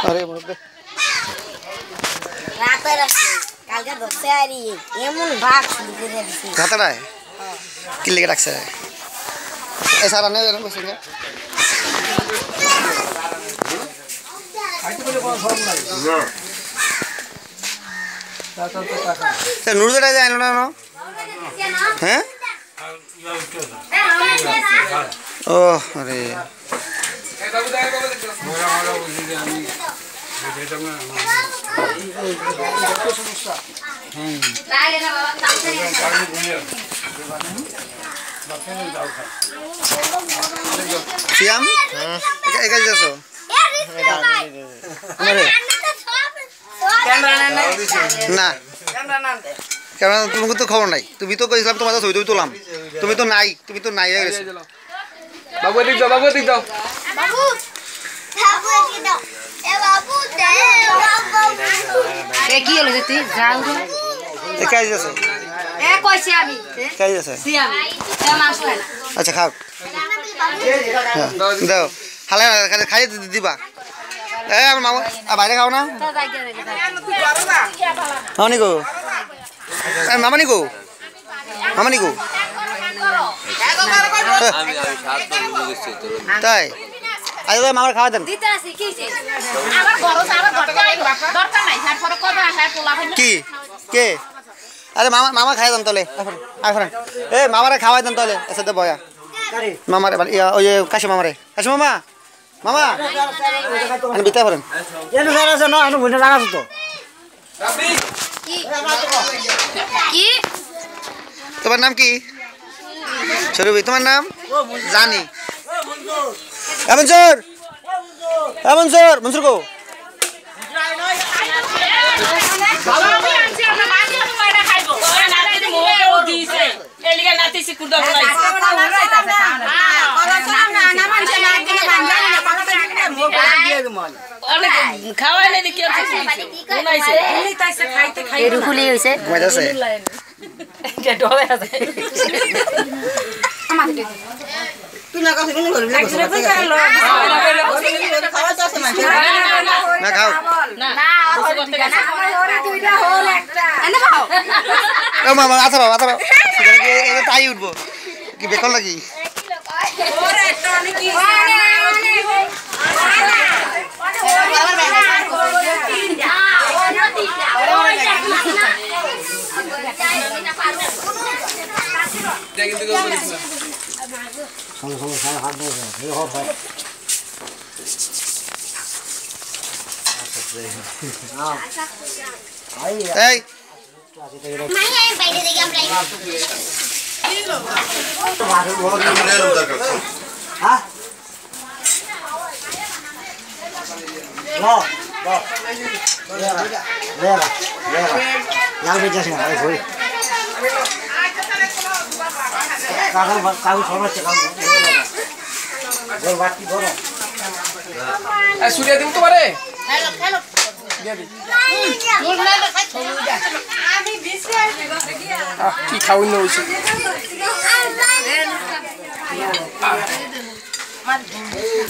আরে মধ্যে রাতে রাতে কালকে ধরতে আরি এমন ভাগ শুরু করে দিছি খাতাটায় কি লিখে রাখছে এই সারা নেই এরকম বসে না নুরুদা যায় না না হ্যাঁ ও আরে সিয়াম একা যাচ্ছ না ক্যামেরা তুমি তো খবর নাই তুমি তো কইছিলাম তোমার ছবি তুমি তুলাম তুমি তো নাই হয়ে গেছো বাবু এদিক দাও বাবু এদিক দাও বাবু বাবু এদিকে দাও এ বাবু দে এ কি হলো তুই যাও একা যাচ্ছ এ কইছি আমি একা যাচ্ছ সিয়াম এ মাছ লাই আচ্ছা খাও দাও হালে খাই দিবা এ আমার মামা বাইরে খাও না মামনি গো মামানি গো মামানি গো তাই আজ মামার খাওয়া দেন কি কে আরে মামা খাই দেন তাহলে এখন এ মামারে খাওয়াই দেন তাহলে এসাথে বয়া মামারে ওই কাশি মামারে কাশি মামা মামা আমি বিতে পারেন কি তোমার নাম কি সরবি তোমার নাম জানি মনসুর গো না খাও মামা আচ্ছা বাবা তাই উঠবো কি বেকল নাকি এই সুরিয়া দিব তোমারে কি খাওয়াই না হয়েছে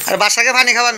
আর বাসাকে পানি খাওয়ান